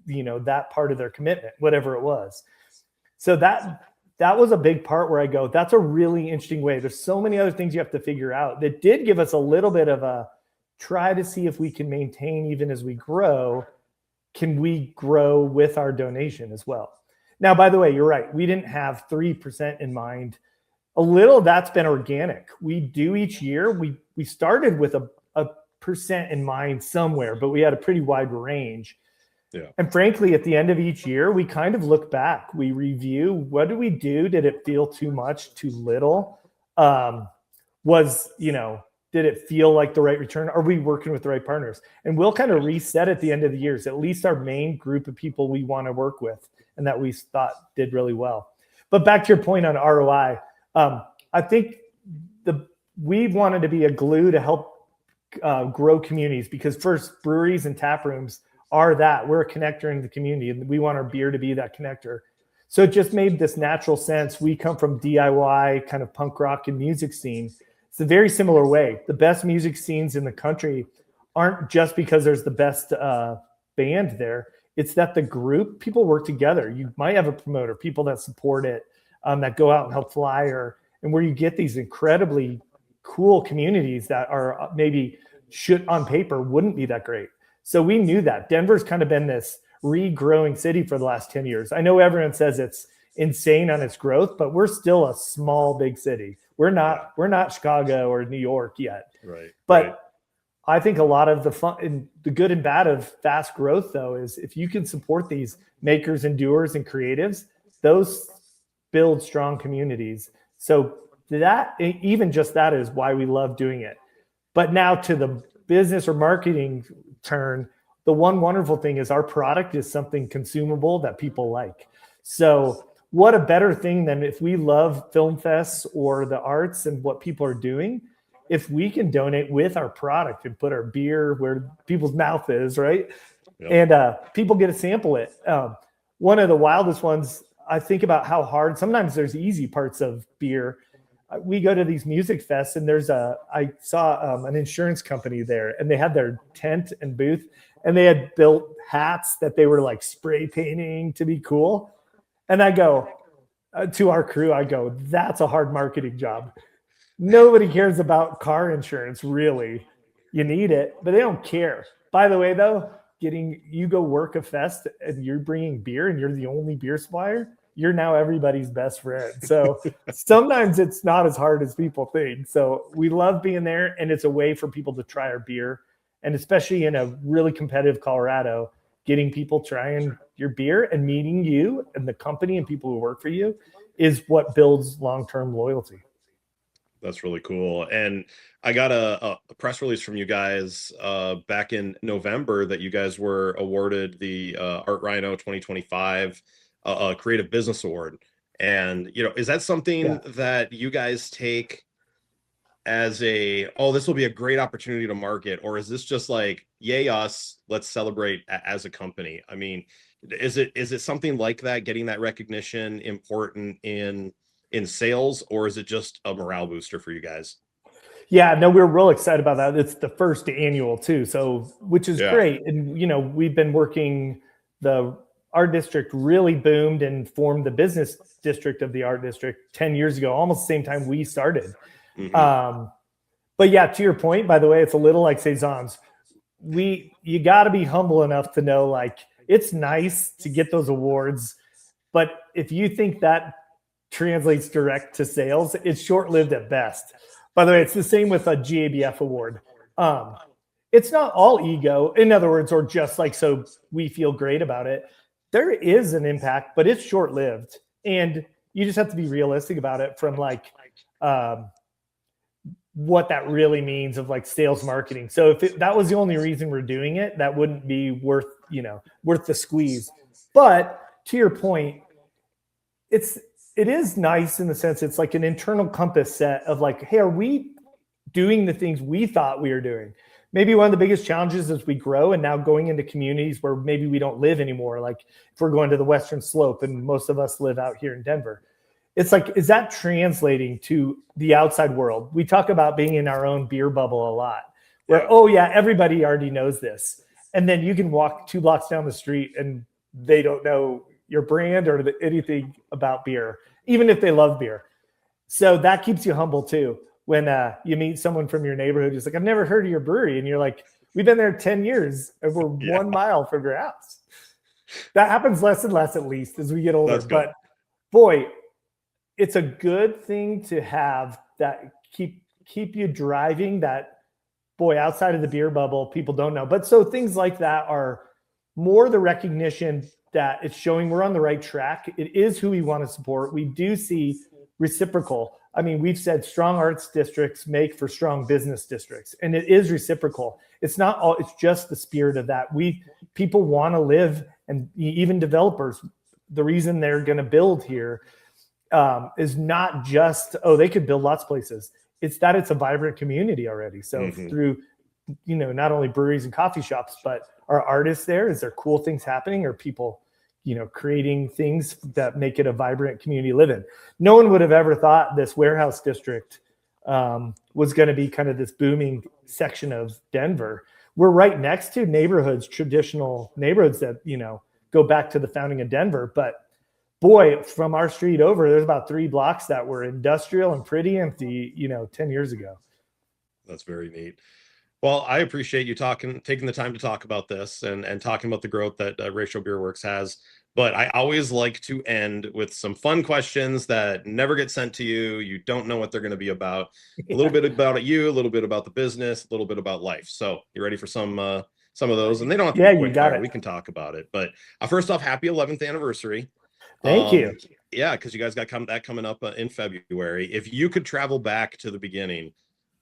that part of their commitment, whatever it was. So that was a big part where I go, that's a really interesting way. There's so many other things you have to figure out. That did give us a little bit of a try to see if we can maintain, even as we grow, can we grow with our donation as well? Now, by the way, you're right. We didn't have 3% in mind. A little that's been organic. We do each year. We started with a percent in mind somewhere, but we had a pretty wide range. Yeah. And frankly, at the end of each year, we kind of look back. We review, what did we do? Did it feel too much, too little? Did it feel like the right return? Are we working with the right partners? And we'll kind of reset at the end of the years, at least our main group of people we want to work with and that we thought did really well. But back to your point on ROI, I think we wanted to be a glue to help grow communities, because first, breweries and taprooms are that. We're a connector in the community, and we want our beer to be that connector. So it just made this natural sense. We come from DIY, kind of punk rock and music scene. It's a very similar way. The best music scenes in the country aren't just because there's the best band there. It's that the group, people work together. You might have a promoter, people that support it, that go out and help flyer, and where you get these incredibly cool communities that are maybe on paper wouldn't be that great. So we knew that Denver's kind of been this regrowing city for the last 10 years. I know everyone says it's insane on its growth, but we're still a small, big city. We're not Chicago or New York yet. Right. But right. I think a lot of the fun and the good and bad of fast growth, though, is if you can support these makers and doers and creatives, those build strong communities. So that, even just that, is why we love doing it. But now to the business or marketing turn, the one wonderful thing is our product is something consumable that people like. So what a better thing than if we love film fests or the arts and what people are doing, if we can donate with our product and put our beer where people's mouth is, right? Yep. And people get to sample it. One of the wildest ones, I think about how hard, sometimes there's easy parts of beer. We go to these music fests, and I saw an insurance company there, and they had their tent and booth, and they had built hats that they were like spray painting to be cool. And I go to our crew, that's a hard marketing job. Nobody cares about car insurance, really. You need it, but they don't care. By the way, though, you go work a fest and you're bringing beer and you're the only beer supplier, you're now everybody's best friend. So sometimes it's not as hard as people think. So we love being there, and it's a way for people to try our beer. And especially in a really competitive Colorado, getting people trying your beer and meeting you and the company and people who work for you is what builds long-term loyalty. That's really cool. And I got a press release from you guys back in November that you guys were awarded the Art Rhino 2025 Creative Business Award. And, is that something that you guys take as this will be a great opportunity to market, or is this just like, yay us, let's celebrate as a company? I mean, is it something like that, getting that recognition important in sales, or is it just a morale booster for you guys? Yeah, no, we're real excited about that. It's the first annual too, so which is great. And we've been working, the art district really boomed and formed the business district of the art district 10 years ago, almost the same time we started. But yeah, to your point, by the way, it's a little like Saisons. You got to be humble enough to know, like, it's nice to get those awards, but if you think that translates direct to sales, it's short-lived at best. By the way, it's the same with a GABF award. It's not all ego, in other words, or just like, so we feel great about it. There is an impact, but it's short-lived. And you just have to be realistic about it from like what that really means of like sales marketing. So if that was the only reason we're doing it, that wouldn't be worth the squeeze. But to your point, it is nice in the sense it's like an internal compass set of like, hey, are we doing the things we thought we were doing? Maybe one of the biggest challenges as we grow and now going into communities where maybe we don't live anymore, like if we're going to the Western Slope and most of us live out here in Denver, it's like, is that translating to the outside world? We talk about being in our own beer bubble a lot, where, oh yeah, everybody already knows this. And then you can walk 2 blocks down the street and they don't know your brand or anything about beer, even if they love beer. So that keeps you humble too. When you meet someone from your neighborhood who's like, I've never heard of your brewery. And you're like, we've been there 10 years and we're 1 mile from your house. That happens less and less, at least as we get older. But boy, it's a good thing to have that keep you driving that, boy, outside of the beer bubble, people don't know. But so things like that are more the recognition that it's showing we're on the right track. It is who we want to support. We do see reciprocal. I mean, we've said strong arts districts make for strong business districts, and it is reciprocal. It's not all, it's just the spirit of that. People want to live, and even developers, the reason they're going to build here is not just, they could build lots of places. It's that it's a vibrant community already. So through, not only breweries and coffee shops, but are artists there? Is there cool things happening? Are people, creating things that make it a vibrant community to live in? No one would have ever thought this warehouse district was going to be kind of this booming section of Denver. We're right next to neighborhoods, traditional neighborhoods that, go back to the founding of Denver. But boy, from our street over, there's about 3 blocks that were industrial and pretty empty, 10 years ago. That's very neat. Well, I appreciate you taking the time to talk about this and talking about the growth that Ratio Beerworks has. But I always like to end with some fun questions that never get sent to you. You don't know what they're going to be about. A little bit about you, a little bit about the business, a little bit about life. So you ready for some of those? And they don't have to be quick fire. We can talk about it. But first off, happy 11th anniversary. Thank you. Yeah, because you guys got coming up in February. If you could travel back to the beginning,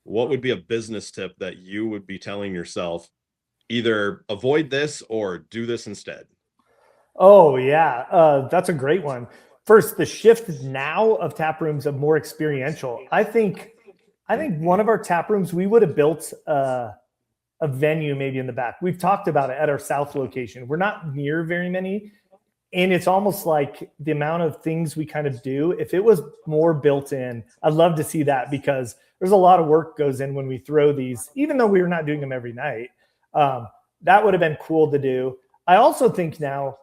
what would be a business tip that you would be telling yourself, either avoid this or do this instead? Oh yeah, that's a great one. First, the shift now of tap rooms of more experiential. I think one of our tap rooms, we would have built a venue maybe in the back. We've talked about it at our south location. We're not near very many. And it's almost like the amount of things we kind of do, if it was more built in, I'd love to see that, because there's a lot of work goes in when we throw these, even though we were not doing them every night. That would have been cool to do. I also think now,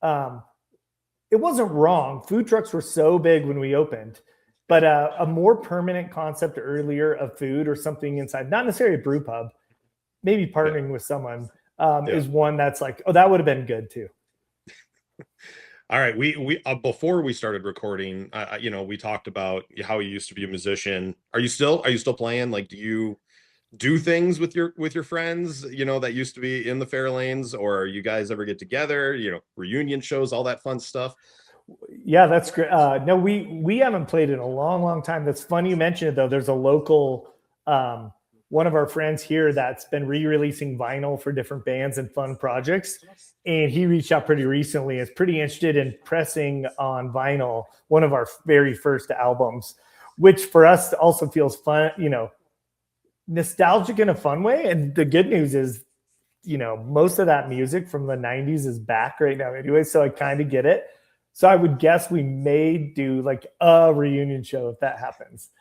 it wasn't wrong. Food trucks were so big when we opened, but a more permanent concept earlier of food or something inside, not necessarily a brew pub, maybe partnering with someone is one that's like, that would have been good too. All right. We before we started recording, we talked about how you used to be a musician. Are you still playing? Like, do you do things with your friends, that used to be in the Fairlanes, or you guys ever get together, reunion shows, all that fun stuff? Yeah, that's great. No, we haven't played in a long, long time. That's funny you mentioned it though. There's a local one of our friends here that's been re-releasing vinyl for different bands and fun projects. And he reached out pretty recently, is pretty interested in pressing on vinyl one of our very first albums, which for us also feels fun, nostalgic in a fun way. And the good news is, most of that music from the 90s is back right now anyway. So I kind of get it. So I would guess we may do like a reunion show if that happens.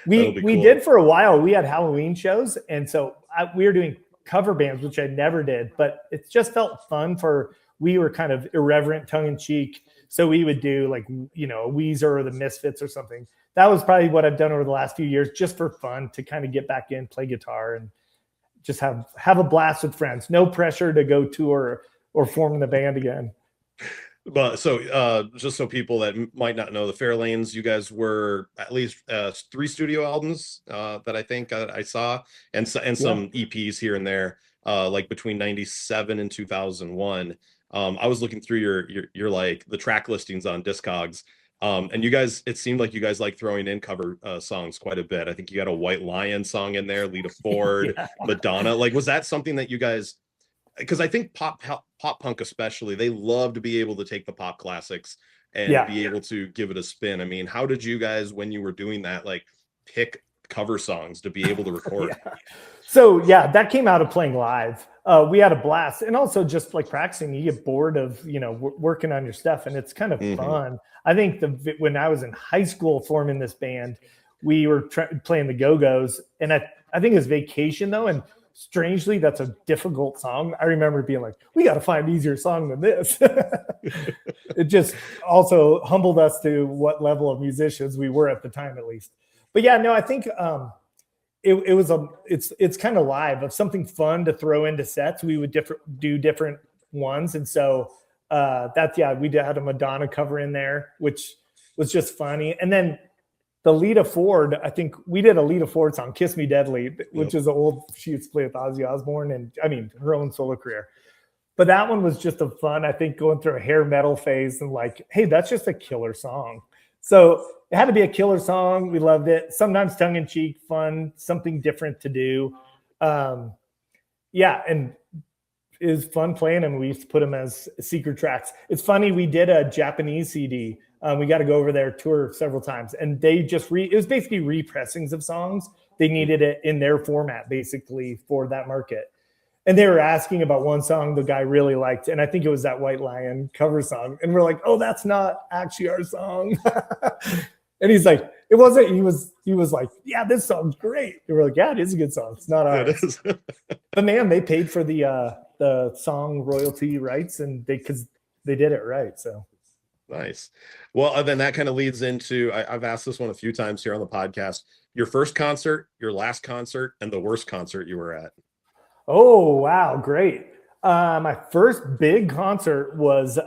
We did for a while. We had Halloween shows. And so we were doing cover bands, which I never did, but it just felt fun we were kind of irreverent, tongue in cheek. So we would do like, Weezer or the Misfits or something. That was probably what I've done over the last few years, just for fun to kind of get back in, play guitar and just have a blast with friends. No pressure to go tour or form the band again. But just so people that might not know the Fairlanes, you guys were at least 3 studio albums that I think I saw, and some EPs here and there, like between 97 and 2001. I was looking through your like the track listings on Discogs, and you guys, it seemed like you guys like throwing in cover songs quite a bit. I think you got a White Lion song in there, Lita Ford, Madonna. Like, was that something that you guys? Because I think pop punk especially, they love to be able to take the pop classics and be able to give it a spin. I mean, how did you guys, when you were doing that, like pick cover songs to be able to record? So that came out of playing live. We had a blast, and also just like practicing, you get bored of working on your stuff, and it's kind of fun. I think when I was in high school forming this band, we were playing the Go-Go's, and I think it was Vacation though, and strangely, that's a difficult song. I remember being like, we got to find an easier song than this. It just also humbled us to what level of musicians we were at the time, at least. But I think it's kind of live of something fun to throw into sets. We would do different ones. And so we had a Madonna cover in there, which was just funny. And then the Lita Ford, I think we did a Lita Ford song, Kiss Me Deadly, which is she used to play with Ozzy Osbourne and her own solo career. But that one was just a fun, I think, going through a hair metal phase and like, hey, that's just a killer song. So it had to be a killer song. We loved it. Sometimes tongue in cheek, fun, something different to do. And it was fun playing them. We used to put them as secret tracks. It's funny, we did a Japanese CD. We got to go over there, tour several times, and they just it was basically repressings of songs. They needed it in their format basically for that market. And they were asking about one song the guy really liked, and I think it was that White Lion cover song. And we're like, oh, that's not actually our song. And he's like, it wasn't. He was like, yeah, this song's great. And we're like, yeah, it is a good song. It's not ours. But man, they paid for the song royalty rights, and because they did it right. So nice. Well, then that kind of leads into, I've asked this one a few times here on the podcast, your first concert, your last concert, and the worst concert you were at. Oh, wow. Great. My first big concert was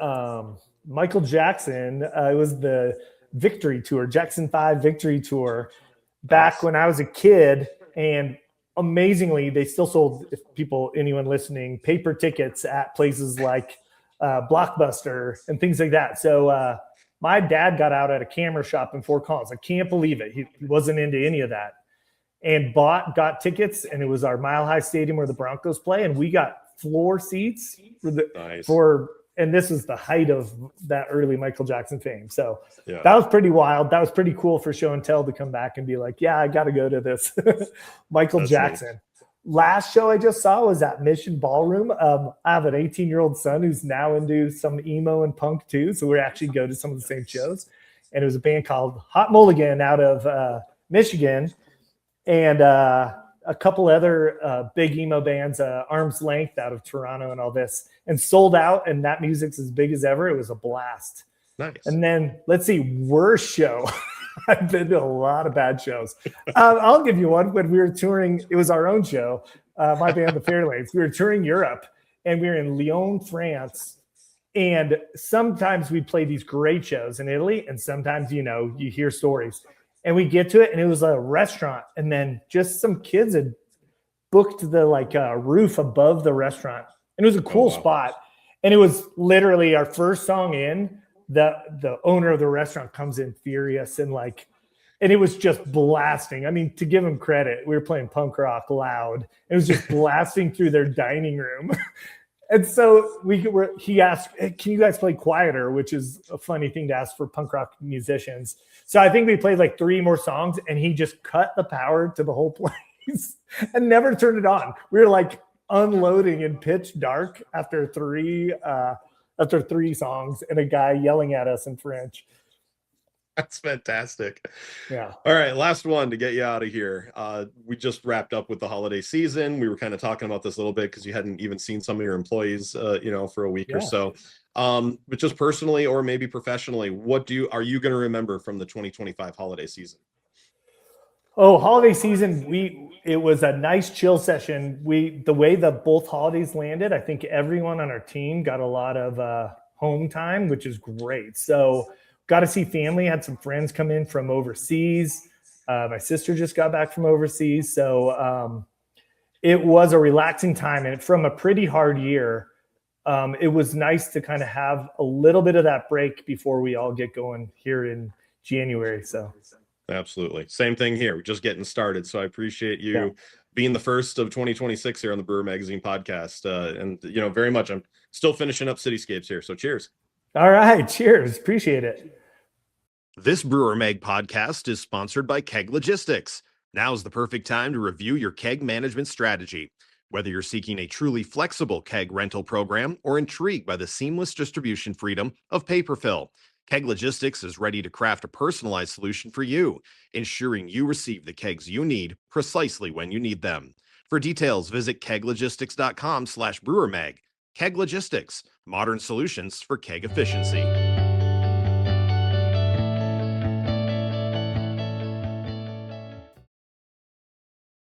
Michael Jackson. It was the Victory Tour, Jackson 5 Victory Tour, back when I was a kid. And amazingly, they still sold, anyone listening, paper tickets at places like Blockbuster and things like that. So my dad got out at a camera shop in Fort Collins. I can't believe it. He wasn't into any of that, and got tickets. And it was our Mile High Stadium where the Broncos play, and we got floor seats and this was the height of that early Michael Jackson fame. So that was pretty wild. That was pretty cool for show and tell to come back and be like, yeah, I got to go to this Michael Jackson. Nice. Last show I just saw was at Mission Ballroom. I have an 18-year-old son who's now into some emo and punk too. So we actually go to some of the same shows. And it was a band called Hot Mulligan out of Michigan. And a couple other big emo bands, Arm's Length out of Toronto and all this, and sold out. And that music's as big as ever. It was a blast. Nice. And then let's see, worst show. I've been to a lot of bad shows. I'll give you one. When we were touring, it was our own show, my band, the Fairlanes. We were touring Europe, and we were in Lyon, France. And sometimes we play these great shows in Italy, and sometimes, you hear stories. And we get to it, and it was a restaurant, and then just some kids had booked the roof above the restaurant. And it was a cool spot. And it was literally our first song in. the owner of the restaurant comes in furious and it was just blasting. I mean, to give him credit, we were playing punk rock loud. It was just blasting through their dining room. And so he asked, hey, can you guys play quieter? Which is a funny thing to ask for punk rock musicians. So I think we played like 3 more songs and he just cut the power to the whole place and never turned it on. We were like unloading in pitch dark after 3 songs and a guy yelling at us in French. That's fantastic. Yeah. All right. Last one to get you out of here. We just wrapped up with the holiday season. We were kind of talking about this a little bit because you hadn't even seen some of your employees, for a week or so. But just personally or maybe professionally, are you going to remember from the 2025 holiday season? Oh, holiday season. It was a nice chill session. The way that both holidays landed, I think everyone on our team got a lot of home time, which is great. So got to see family, had some friends come in from overseas. My sister just got back from overseas. So it was a relaxing time. And from a pretty hard year, it was nice to kind of have a little bit of that break before we all get going here in January. So absolutely. Same thing here. We're just getting started. So I appreciate you being the first of 2026 here on the Brewer Magazine podcast. And very much. I'm still finishing up Cityscapes here. So cheers. All right. Cheers. Appreciate it. This Brewer Mag podcast is sponsored by Keg Logistics. Now's the perfect time to review your keg management strategy. Whether you're seeking a truly flexible keg rental program or intrigued by the seamless distribution freedom of paper fill, Keg Logistics is ready to craft a personalized solution for you, ensuring you receive the kegs you need precisely when you need them. For details, visit keglogistics.com/brewermag. Keg Logistics, modern solutions for keg efficiency.